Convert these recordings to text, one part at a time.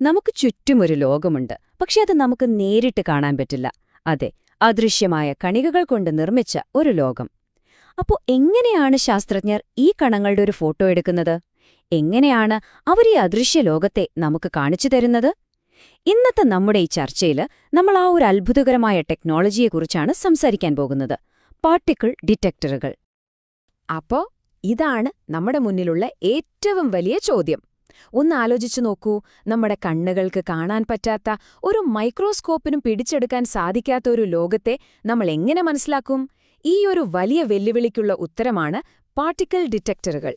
നമുക്ക് ചുറ്റുമൊരു ലോകമുണ്ട്, പക്ഷെ അത് നമുക്ക് നേരിട്ട് കാണാൻ പറ്റില്ല. അതെ, അദൃശ്യമായ കണികകൾ കൊണ്ട് നിർമ്മിച്ച ഒരു ലോകം. അപ്പോ എങ്ങനെയാണ് ശാസ്ത്രജ്ഞർ ഈ കണങ്ങളുടെ ഒരു ഫോട്ടോ എടുക്കുന്നത്? എങ്ങനെയാണ് അവർ ഈ അദൃശ്യ ലോകത്തെ നമുക്ക് കാണിച്ചു തരുന്നത്? ഇന്നത്തെ നമ്മുടെ ഈ ചർച്ചയിൽ നമ്മൾ ആ ഒരു അത്ഭുതകരമായ ടെക്നോളജിയെക്കുറിച്ചാണ് സംസാരിക്കാൻ പോകുന്നത്: പാർട്ടിക്കിൾ ഡിറ്റക്ടറുകൾ. അപ്പോ ഇതാണ് നമ്മുടെ മുന്നിലുള്ള ഏറ്റവും വലിയ ചോദ്യം. ഒന്ന് ആലോചിച്ചു നോക്കൂ, നമ്മുടെ കണ്ണുകൾക്ക് കാണാൻ പറ്റാത്ത, ഒരു മൈക്രോസ്കോപ്പിനും പിടിച്ചെടുക്കാൻ സാധിക്കാത്ത ഒരു ലോകത്തെ നമ്മൾ എങ്ങനെ മനസ്സിലാക്കും? ഈ ഒരു വലിയ വെല്ലുവിളിക്കുള്ള ഉത്തരമാണ് പാർട്ടിക്കിൾ ഡിറ്റക്ടറുകൾ.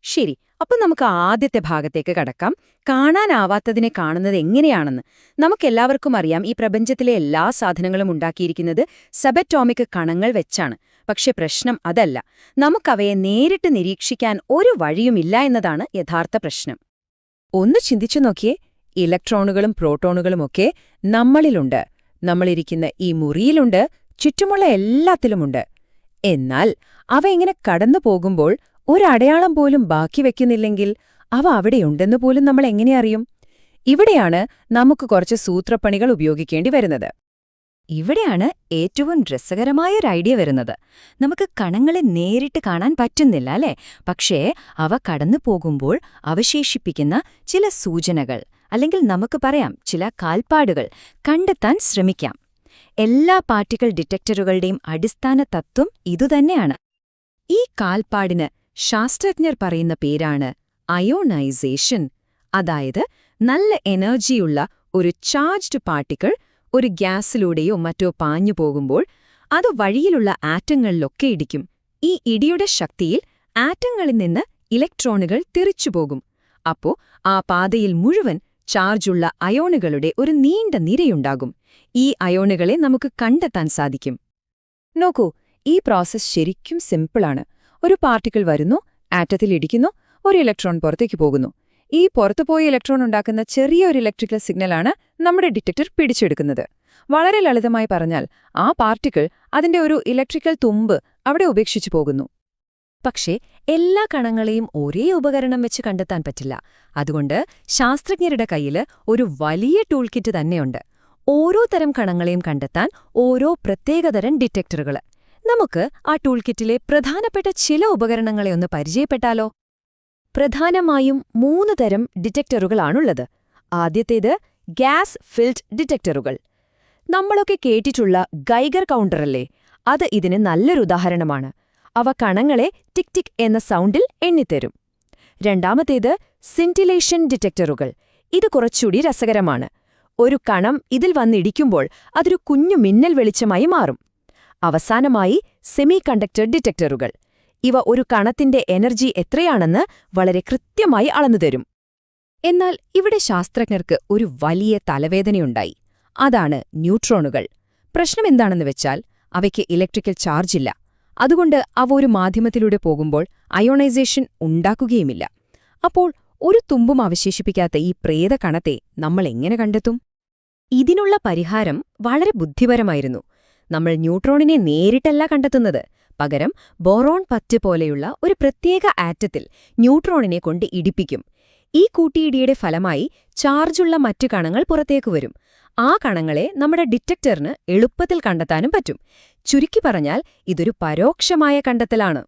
ശരി, അപ്പം നമുക്ക് ആദ്യത്തെ ഭാഗത്തേക്ക് കടക്കാം. കാണാനാവാത്തതിനെ കാണുന്നത് എങ്ങനെയാണെന്ന്. നമുക്കെല്ലാവർക്കും അറിയാം, ഈ പ്രപഞ്ചത്തിലെ എല്ലാ സാധനങ്ങളും ഉണ്ടാക്കിയിരിക്കുന്നത് സബറ്റോമിക് കണങ്ങൾ വെച്ചാണ്. പക്ഷെ പ്രശ്നം അതല്ല. നമുക്കവയെ നേരിട്ട് നിരീക്ഷിക്കാൻ ഒരു വഴിയുമില്ല എന്നതാണ് യഥാർത്ഥ പ്രശ്നം. ഒന്ന് ചിന്തിച്ചു നോക്കിയേ, ഇലക്ട്രോണുകളും പ്രോട്ടോണുകളുമൊക്കെ നമ്മളിലുണ്ട്. നമ്മളിരിക്കുന്ന ഈ മുറിയിലുണ്ട്, ചുറ്റുമുള്ള എല്ലാത്തിലുമുണ്ട്. എന്നാൽ അവ ഇങ്ങനെ കടന്നു പോകുമ്പോൾ ഒരടയാളം പോലും ബാക്കി വയ്ക്കുന്നില്ലെങ്കിൽ അവ അവിടെയുണ്ടെന്ന് പോലും നമ്മൾ എങ്ങനെ അറിയും? ഇവിടെയാണ് നമുക്ക് കുറച്ച് സൂത്രപ്പണികൾ ഉപയോഗിക്കേണ്ടി വരുന്നത്. ഇവിടെയാണ് ഏറ്റവും രസകരമായ ഒരു ഐഡിയ വരുന്നത്. നമുക്ക് കണങ്ങളെ നേരിട്ട് കാണാൻ പറ്റുന്നില്ല, അല്ലേ? പക്ഷേ അവ കടന്നു പോകുമ്പോൾ അവശേഷിപ്പിക്കുന്ന ചില സൂചനകൾ, അല്ലെങ്കിൽ നമുക്ക് പറയാം ചില കാൽപ്പാടുകൾ കണ്ടെത്താൻ ശ്രമിക്കാം. എല്ലാ പാർട്ടിക്കിൾ ഡിറ്റക്ടറുകളുടെയും അടിസ്ഥാന തത്വം ഇതുതന്നെയാണ്. ഈ കാൽപ്പാടിന് ശാസ്ത്രജ്ഞർ പറയുന്ന പേരാണ് അയോണൈസേഷൻ. അതായത്, നല്ല എനർജിയുള്ള ഒരു ചാർജ്ഡ് പാർട്ടിക്കിൾ ഒരു ഗ്യാസിലൂടെയോ മറ്റോ പാഞ്ഞു പോകുമ്പോൾ അത് വഴിയിലുള്ള ആറ്റങ്ങളിലൊക്കെ ഇടിക്കും. ഈ ഇടിയുടെ ശക്തിയിൽ ആറ്റങ്ങളിൽ നിന്ന് ഇലക്ട്രോണുകൾ തെറിച്ചുപോകും. അപ്പോ ആ പാതയിൽ മുഴുവൻ ചാർജുള്ള അയോണുകളുടെ ഒരു നീണ്ട നിരയുണ്ടാകും. ഈ അയോണുകളെ നമുക്ക് കണ്ടെത്താൻ സാധിക്കും. നോക്കൂ, ഈ പ്രോസസ്സ് ശരിക്കും സിമ്പിളാണ്. ഒരു പാർട്ടിക്കിൾ വരുന്നു, ആറ്റത്തിൽ ഇടിക്കുന്നു, ഒരു ഇലക്ട്രോൺ പുറത്തേക്ക് പോകുന്നു. ഈ പുറത്തുപോയ ഇലക്ട്രോൺ ഉണ്ടാക്കുന്ന ചെറിയൊരു ഇലക്ട്രിക്കൽ സിഗ്നലാണ് നമ്മുടെ ഡിറ്റക്ടർ പിടിച്ചെടുക്കുന്നത്. വളരെ ലളിതമായി പറഞ്ഞാൽ, ആ പാർട്ടിക്കിൾ അതിന്റെ ഒരു ഇലക്ട്രിക്കൽ തുമ്പ് അവിടെ ഉപേക്ഷിച്ചു പോകുന്നു. പക്ഷേ എല്ലാ കണങ്ങളെയും ഒരേ ഉപകരണം വെച്ച് കണ്ടെത്താൻ പറ്റില്ല. അതുകൊണ്ട് ശാസ്ത്രജ്ഞരുടെ കയ്യിൽ ഒരു വലിയ ടൂൾ കിറ്റ് തന്നെയുണ്ട്. ഓരോ തരം കണങ്ങളെയും കണ്ടെത്താൻ ഓരോ പ്രത്യേകതരം ഡിറ്റക്ടറുകൾ. നമുക്ക് ആ ടൂൾ കിറ്റിലെ പ്രധാനപ്പെട്ട ചില ഉപകരണങ്ങളെ ഒന്ന് പരിചയപ്പെട്ടാലോ? പ്രധാനമായും 3 തരം ഡിറ്റക്ടറുകളാണുള്ളത്. ആദ്യത്തേത് ഗ്യാസ് ഫിൽഡ് ഡിറ്റക്ടറുകൾ. നമ്മളൊക്കെ കേട്ടിട്ടുള്ള ഗൈഗർ കൗണ്ടറല്ലേ, അത് ഇതിന് നല്ലൊരു ഉദാഹരണമാണ്. അവ കണങ്ങളെ ടിക് ടിക് എന്ന സൗണ്ടിൽ എണ്ണിത്തരും. രണ്ടാമത്തേത് സിന്റിലേഷൻ ഡിറ്റക്ടറുകൾ. ഇത് കുറച്ചുകൂടി രസകരമാണ്. ഒരു കണം ഇതിൽ വന്നിടിക്കുമ്പോൾ അതൊരു കുഞ്ഞു മിന്നൽ വെളിച്ചമായി മാറും. അവസാനമായി സെമി കണ്ടക്ടർ ഡിറ്റക്ടറുകൾ. ഇവ ഒരു കണത്തിന്റെ എനർജി എത്രയാണെന്ന് വളരെ കൃത്യമായി അളന്നുതരും. എന്നാൽ ഇവിടെ ശാസ്ത്രജ്ഞർക്ക് ഒരു വലിയ തലവേദനയുണ്ടായി. അതാണ് ന്യൂട്രോണുകൾ. പ്രശ്നമെന്താണെന്ന് വെച്ചാൽ, അവയ്ക്ക് ഇലക്ട്രിക്കൽ ചാർജില്ല. അതുകൊണ്ട് അവ ഒരു മാധ്യമത്തിലൂടെ പോകുമ്പോൾ അയോണൈസേഷൻ ഉണ്ടാക്കുകയുമില്ല. അപ്പോൾ ഒരു തുമ്പും അവശേഷിപ്പിക്കാത്ത ഈ പ്രേത കണത്തെ നമ്മൾ എങ്ങനെ കണ്ടെത്തും? ഇതിനുള്ള പരിഹാരം വളരെ ബുദ്ധിപരമായിരുന്നു. നമ്മൾ ന്യൂട്രോണിനെ നേരിട്ടല്ല കണ്ടെത്തുന്നത്. പകരം ബോറോൺ 10 പോലെയുള്ള ഒരു പ്രത്യേക ആറ്റത്തിൽ ന്യൂട്രോണിനെ കൊണ്ട് ഇടിപ്പിക്കും. ഈ കൂട്ടിയിടിയുടെ ഫലമായി ചാർജുള്ള മറ്റു കണങ്ങൾ പുറത്തേക്കു വരും. ആ കണങ്ങളെ നമ്മുടെ ഡിറ്റക്ടറിന് എളുപ്പത്തിൽ കണ്ടെത്താനും പറ്റും. ചുരുക്കി പറഞ്ഞാൽ, ഇതൊരു പരോക്ഷമായ കണ്ടെത്തലാണ്.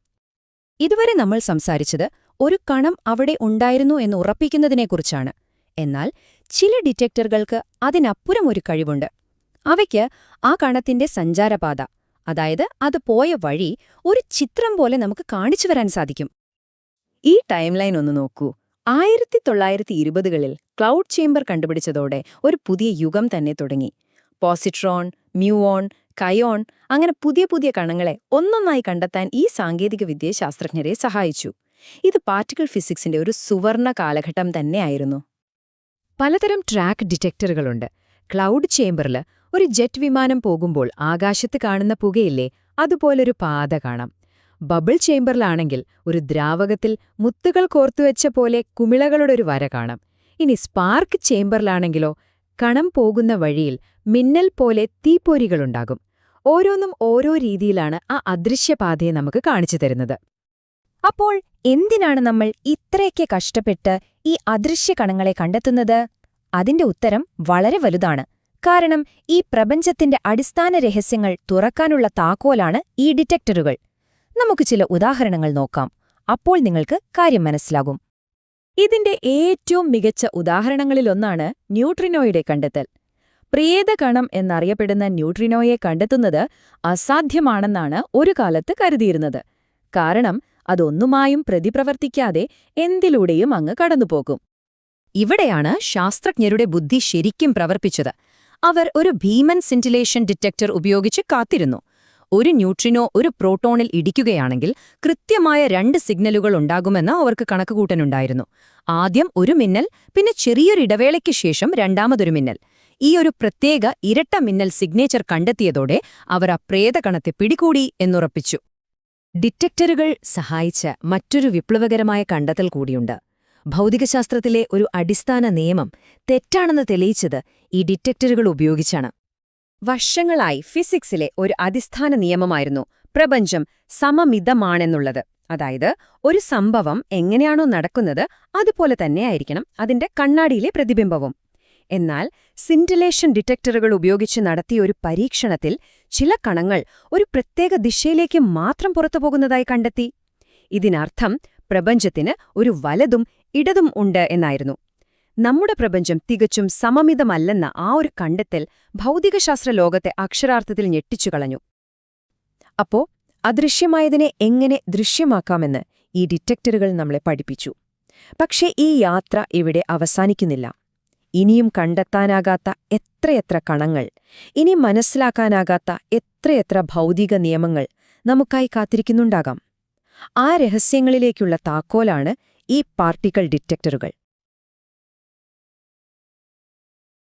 ഇതുവരെ നമ്മൾ സംസാരിച്ചത് ഒരു കണം അവിടെ ഉണ്ടായിരുന്നു എന്ന് ഉറപ്പിക്കുന്നതിനെക്കുറിച്ചാണ്. എന്നാൽ ചില ഡിറ്റക്ടറുകൾക്ക് അതിനപ്പുറം ഒരു കഴിവുണ്ട്. അവയ്ക്ക് ആ കണത്തിന്റെ സഞ്ചാരപാത, അതായത് അത് പോയ വഴി, ഒരു ചിത്രം പോലെ നമുക്ക് കാണിച്ചു വരാൻ സാധിക്കും. ഈ ടൈം ലൈൻ ഒന്ന് നോക്കൂ. 1920കളിൽ ക്ലൗഡ് ചേംബർ കണ്ടുപിടിച്ചതോടെ ഒരു പുതിയ യുഗം തന്നെ തുടങ്ങി. പോസിട്രോൺ, മ്യൂവോൺ, കയോൺ, അങ്ങനെ പുതിയ പുതിയ കണങ്ങളെ ഒന്നൊന്നായി കണ്ടെത്താൻ ഈ സാങ്കേതികവിദ്യ ശാസ്ത്രജ്ഞരെ സഹായിച്ചു. ഇത് പാർട്ടിക്കിൾ ഫിസിക്സിന്റെ ഒരു സുവർണ കാലഘട്ടം തന്നെയായിരുന്നു. പലതരം ട്രാക്ക് ഡിറ്റക്ടറുകളുണ്ട്. ക്ലൗഡ് ചേംബറിൽ ഒരു ജെറ്റ് വിമാനം പോകുമ്പോൾ ആകാശത്ത് കാണുന്ന പുകയില്ലേ, അതുപോലൊരു പാത കാണാം. ബബിൾ ചേംബറിലാണെങ്കിൽ ഒരു ദ്രാവകത്തിൽ മുത്തുകൾ കോർത്തുവെച്ച പോലെ കുമിളകളുടെ ഒരു വര കാണാം. ഇനി സ്പാർക്ക് ചേംബറിലാണെങ്കിലോ കണം പോകുന്ന വഴിയിൽ മിന്നൽ പോലെ തീപ്പൊരികളുണ്ടാകും. ഓരോന്നും ഓരോ രീതിയിലാണ് ആ അദൃശ്യപാതയെ നമുക്ക് കാണിച്ചു തരുന്നത്. അപ്പോൾ എന്തിനാണ് നമ്മൾ ഇത്രയൊക്കെ കഷ്ടപ്പെട്ട് ഈ അദൃശ്യ കണങ്ങളെ കണ്ടെത്തുന്നത്? അതിന്റെ ഉത്തരം വളരെ വലുതാണ്. കാരണം ഈ പ്രപഞ്ചത്തിന്റെ അടിസ്ഥാന രഹസ്യങ്ങൾ തുറക്കാനുള്ള താക്കോലാണ് ഈ ഡിറ്റക്ടറുകൾ. നമുക്ക് ചില ഉദാഹരണങ്ങൾ നോക്കാം. അപ്പോൾ നിങ്ങൾക്ക് കാര്യം മനസ്സിലാകും. ഇതിന്റെ ഏറ്റവും മികച്ച ഉദാഹരണങ്ങളിലൊന്നാണ് ന്യൂട്രിനോയുടെ കണ്ടെത്തൽ. പ്രേതകണം എന്നറിയപ്പെടുന്ന ന്യൂട്രിനോയെ കണ്ടെത്തുന്നത് അസാധ്യമാണെന്നാണ് ഒരു കാലത്ത് കരുതിയിരുന്നത്. കാരണം അതൊന്നുമായും പ്രതിപ്രവർത്തിക്കാതെ എന്തിലൂടെയും അങ്ങ് കടന്നുപോകും. ഇവിടെയാണ് ശാസ്ത്രജ്ഞരുടെ ബുദ്ധി ശരിക്കും പ്രവർത്തിച്ചത്. അവർ ഒരു ഭീമൻ സിന്റിലേഷൻ ഡിറ്റക്ടർ ഉപയോഗിച്ച് കാത്തിരുന്നു. ഒരു ന്യൂട്രിനോ ഒരു പ്രോട്ടോണിൽ ഇടിക്കുകയാണെങ്കിൽ കൃത്യമായ 2 സിഗ്നലുകൾ ഉണ്ടാകുമെന്ന് അവർക്ക് കണക്കുകൂട്ടനുണ്ടായിരുന്നു. ആദ്യം ഒരു മിന്നൽ, പിന്നെ ചെറിയൊരിടവേളയ്ക്ക് ശേഷം രണ്ടാമതൊരു മിന്നൽ. ഈ ഒരു പ്രത്യേക ഇരട്ട മിന്നൽ സിഗ്നേച്ചർ കണ്ടെത്തിയതോടെ അവർ ആ പ്രേതകണത്തെ പിടികൂടി എന്നുറപ്പിച്ചു. ഡിറ്റക്ടറുകൾ സഹായിച്ച മറ്റൊരു വിപ്ലവകരമായ കണ്ടെത്തൽ കൂടിയുണ്ട്. ഭൗതികശാസ്ത്രത്തിലെ ഒരു അടിസ്ഥാന നിയമം തെറ്റാണെന്ന് തെളിയിച്ചത് ഈ ഡിറ്റക്ടറുകൾ ഉപയോഗിച്ചാണ്. വർഷങ്ങളായി ഫിസിക്സിലെ ഒരു അടിസ്ഥാന നിയമമായിരുന്നു പ്രപഞ്ചം സമമിതമാണെന്നുള്ളത്. അതായത് ഒരു സംഭവം എങ്ങനെയാണോ നടക്കുന്നത് അതുപോലെ തന്നെയായിരിക്കണം അതിന്റെ കണ്ണാടിയിലെ പ്രതിബിംബവും. എന്നാൽ സിന്റിലേഷൻ ഡിറ്റക്ടറുകൾ ഉപയോഗിച്ച് നടത്തിയ ഒരു പരീക്ഷണത്തിൽ ചില കണങ്ങൾ ഒരു പ്രത്യേക ദിശയിലേക്ക് മാത്രം പുറത്തുപോകുന്നതായി കണ്ടെത്തി. ഇതിനർത്ഥം പ്രപഞ്ചത്തിന് ഒരു വലതും ഇടതും ഉണ്ട് എന്നായിരുന്നു. നമ്മുടെ പ്രപഞ്ചം തികച്ചും സമമിതമല്ലെന്ന ആ ഒരു കണ്ടെത്തൽ ഭൗതികശാസ്ത്ര ലോകത്തെ അക്ഷരാർത്ഥത്തിൽ ഞെട്ടിച്ചുകളഞ്ഞു. അപ്പോ അദൃശ്യമായതിനെ എങ്ങനെ ദൃശ്യമാക്കാമെന്ന് ഈ ഡിറ്റക്ടറുകൾ നമ്മളെ പഠിപ്പിച്ചു. പക്ഷേ ഈ യാത്ര ഇവിടെ അവസാനിക്കുന്നില്ല. ഇനിയും കണ്ടെത്താനാകാത്ത എത്രയെത്ര കണങ്ങൾ, ഇനി മനസ്സിലാക്കാനാകാത്ത എത്രയെത്ര ഭൗതിക നിയമങ്ങൾ നമുക്കായി കാത്തിരിക്കുന്നുണ്ടാകാം. ആ രഹസ്യങ്ങളിലേക്കുള്ള താക്കോലാണ് ഈ പാർട്ടിക്കിൾ ഡിറ്റക്ടറുകൾ.